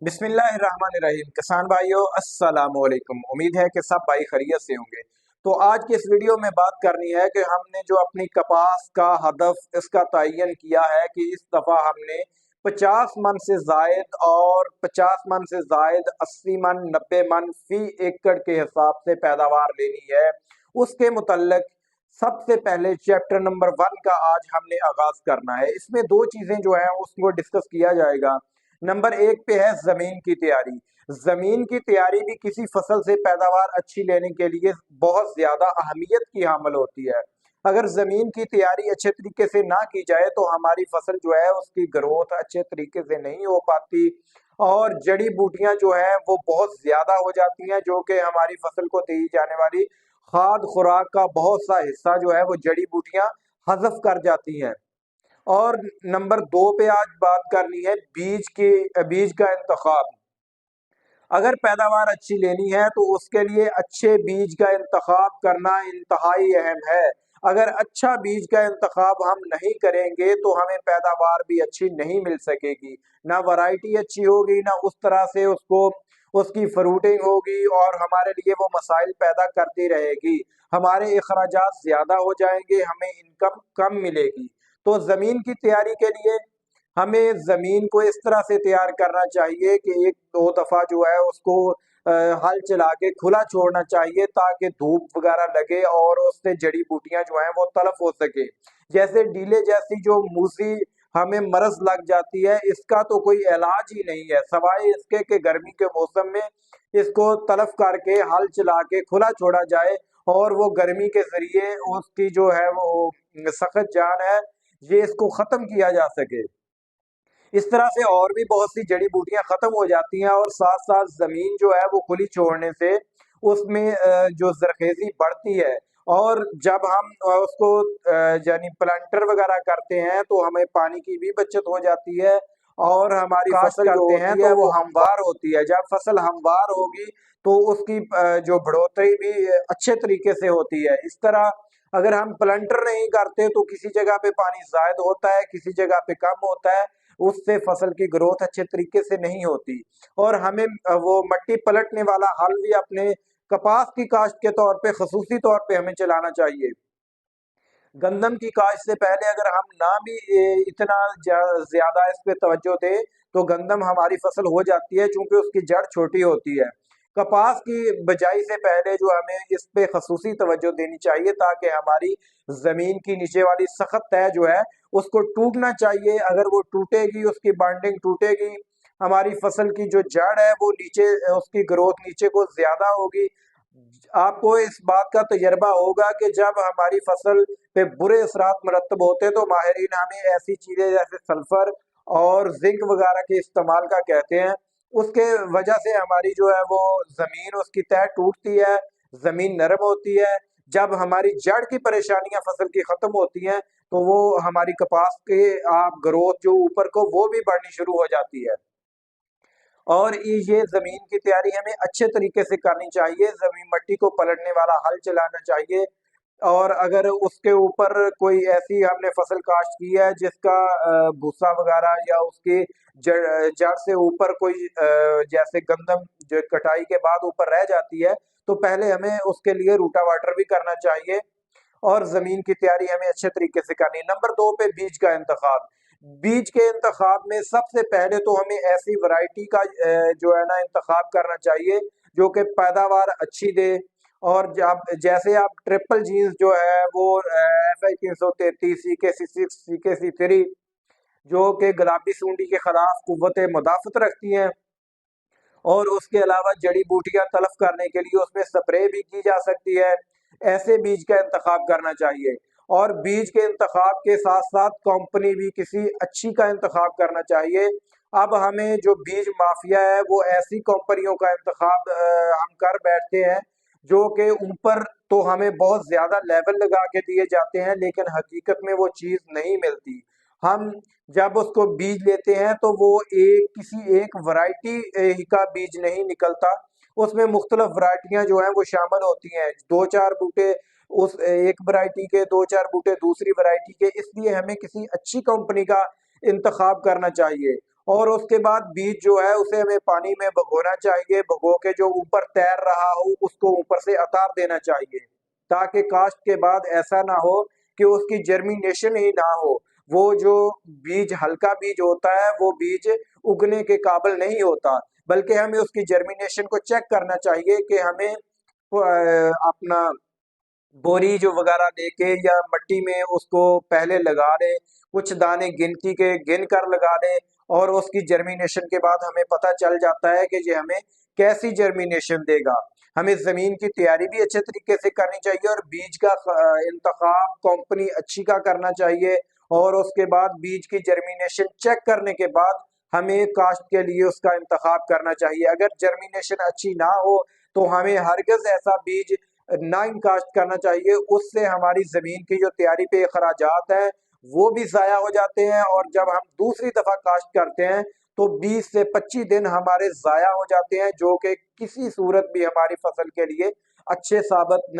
बिस्मिल्लाहिर्रहमानिर्रहीम। किसान भाइयों, अस्सलाम वालेकुम। उम्मीद है कि सब भाई खैरियत से होंगे। तो आज की इस वीडियो में बात करनी है कि हमने जो अपनी कपास का हदफ इसका तयन किया है कि इस दफ़ा हमने 50 मन से जायद और 50 मन से जायद 80 मन 90 मन फी एकड़ के हिसाब से पैदावार लेनी है। उसके मुतल्लिक सबसे पहले चैप्टर नंबर 1 का आज हमने आगाज करना है। इसमें दो चीजें जो है उसको डिस्कस किया जाएगा। नंबर 1 पे है जमीन की तैयारी। जमीन की तैयारी भी किसी फसल से पैदावार अच्छी लेने के लिए बहुत ज्यादा अहमियत की हामिल होती है। अगर जमीन की तैयारी अच्छे तरीके से ना की जाए तो हमारी फसल जो है उसकी ग्रोथ अच्छे तरीके से नहीं हो पाती और जड़ी बूटियां जो है वो बहुत ज्यादा हो जाती हैं, जो कि हमारी फसल को दी जाने वाली खाद खुराक का बहुत सा हिस्सा जो है वो जड़ी बूटियां हजफ कर जाती हैं। और नंबर 2 पे आज बात करनी है बीज का इंतखाब। अगर पैदावार अच्छी लेनी है तो उसके लिए अच्छे बीज का इंतखाब करना इंतहाई अहम है। अगर अच्छा बीज का इंतखाब हम नहीं करेंगे तो हमें पैदावार भी अच्छी नहीं मिल सकेगी, ना वैरायटी अच्छी होगी, ना उस तरह से उसको उसकी फ्रूटिंग होगी और हमारे लिए वो मसाइल पैदा करती रहेगी। हमारे अखराजात ज्यादा हो जाएंगे, हमें इनकम कम मिलेगी। तो जमीन की तैयारी के लिए हमें जमीन को इस तरह से तैयार करना चाहिए कि एक दो दफा जो है उसको हल चला के खुला छोड़ना चाहिए ताकि धूप वगैरह लगे और उससे जड़ी बूटियां जो हैं वो तलफ हो सके। जैसे डीले जैसी जो मूसी हमें मरज लग जाती है, इसका तो कोई इलाज ही नहीं है सवाए इसके कि गर्मी के मौसम में इसको तलफ करके हल चला के खुला छोड़ा जाए और वो गर्मी के जरिए उसकी जो है वो सख्त जान है ये इसको खत्म किया जा सके। इस तरह से और भी बहुत सी जड़ी बूटियां खत्म हो जाती हैं और साथ साथ जमीन जो है वो खुली छोड़ने से उसमें जो जरखेजी बढ़ती है। और जब हम उसको यानी प्लांटर वगैरह करते हैं तो हमें पानी की भी बचत हो जाती है और हमारी काश्त फसल जो करते हैं होती तो है वो वो हमवार होती है। जब फसल हमवार होगी तो उसकी जो बढ़ोतरी भी अच्छे तरीके से होती है। इस तरह अगर हम प्लांटर नहीं करते तो किसी जगह पे पानी जायद होता है, किसी जगह पे कम होता है, उससे फसल की ग्रोथ अच्छे तरीके से नहीं होती। और हमें वो मट्टी पलटने वाला हल भी अपने कपास की काश्त के तौर पे खसूसी तौर पे हमें चलाना चाहिए। गंदम की काश्त से पहले अगर हम ना भी इतना ज्यादा इस पे तवज्जो दें तो गंदम हमारी फसल हो जाती है क्योंकि उसकी जड़ छोटी होती है। कपास की बिजाई से पहले जो हमें इस पे खसूसी तवज्जो देनी चाहिए ताकि हमारी जमीन की नीचे वाली सख्त तय जो है उसको टूटना चाहिए। अगर वो टूटेगी, उसकी बाइंडिंग टूटेगी, हमारी फसल की जो जड़ है वो नीचे उसकी ग्रोथ नीचे को ज्यादा होगी। आपको इस बात का तजर्बा होगा कि जब हमारी फसल पे बुरे असरात मरतब होते तो माहिरीन हमें ऐसी चीजें जैसे सल्फर और जिंक वगैरह के इस्तेमाल का कहते हैं। उसके वजह से हमारी जो है वो जमीन उसकी तय टूटती है, जमीन नरम होती है। जब हमारी जड़ की परेशानियां फसल की खत्म होती हैं तो वो हमारी कपास के आप ग्रोथ जो ऊपर को वो भी बढ़नी शुरू हो जाती है। और ये जमीन की तैयारी हमें अच्छे तरीके से करनी चाहिए। जमीन मट्टी को पलटने वाला हल चलाना चाहिए। और अगर उसके ऊपर कोई ऐसी हमने फसल काश्त की है जिसका भूसा वगैरह या उसकी जड़ से ऊपर कोई जैसे गंदम जो कटाई के बाद ऊपर रह जाती है तो पहले हमें उसके लिए रूटावाटर भी करना चाहिए और जमीन की तैयारी हमें अच्छे तरीके से करनी है। नंबर 2 पे बीज का इंतखाब। बीज के इंतखाब में सबसे पहले तो हमें ऐसी वैरायटी का जो है ना इंतखाब करना चाहिए जो कि पैदावार अच्छी दे। और जब जैसे आप ट्रिपल जीन्स जो है वो FI 333 CK6 CK3 जो कि गुलाबी सूंडी के खिलाफ कुव्वत मुदाफत रखती हैं और उसके अलावा जड़ी बूटियां तलफ करने के लिए उसमें स्प्रे भी की जा सकती है, ऐसे बीज का इंतखाब करना चाहिए। और बीज के इंतखाब के साथ साथ कंपनी भी किसी अच्छी का इंतखाब करना चाहिए। अब हमें जो बीज माफिया है वो ऐसी कंपनियों का इंतखाब हम कर बैठते हैं जो कि ऊपर तो हमें बहुत ज्यादा लेवल लगा के दिए जाते हैं लेकिन हकीकत में वो चीज नहीं मिलती। हम जब उसको बीज लेते हैं तो वो किसी एक वैरायटी का बीज नहीं निकलता, उसमें मुख्तलिफ वैरायटियां जो हैं वो शामिल होती हैं। दो चार बूटे उस एक वैरायटी के, दो चार बूटे दूसरी वैरायटी के, इसलिए हमें किसी अच्छी कंपनी का इंतखाब करना चाहिए। और उसके बाद बीज जो है उसे हमें पानी में भिगोना चाहिए, भिगो के जो ऊपर तैर रहा हो उसको ऊपर से उतार देना चाहिए, ताकि काश्त के बाद ऐसा ना हो कि उसकी जर्मिनेशन ही ना हो। वो जो बीज हल्का बीज होता है वो बीज उगने के काबिल नहीं होता, बल्कि हमें उसकी जर्मिनेशन को चेक करना चाहिए कि हमें अपना बोरी जो वगैरह लेके या मट्टी में उसको पहले लगा ले, कुछ दाने गिनती के गिन कर लगा ले, और उसकी जर्मिनेशन के बाद हमें पता चल जाता है कि ये हमें कैसी जर्मिनेशन देगा। हमें जमीन की तैयारी भी अच्छे तरीके से करनी चाहिए और बीज का इंतखाब कंपनी अच्छी का करना चाहिए, और उसके बाद बीज की जर्मिनेशन चेक करने के बाद हमें काश्त के लिए उसका इंतखाब करना चाहिए। अगर जर्मिनेशन अच्छी ना हो तो हमें हरगिज ऐसा बीज ना काश्त करना चाहिए, उससे हमारी जमीन की जो तैयारी पे अखराजात है वो भी जाया हो जाते हैं, और जब हम दूसरी दफा काश्त करते हैं तो 20 से 25 दिन हमारे जाया हो जाते हैं, जो कि किसी सूरत भी हमारी फसल के लिए अच्छे साबित नहीं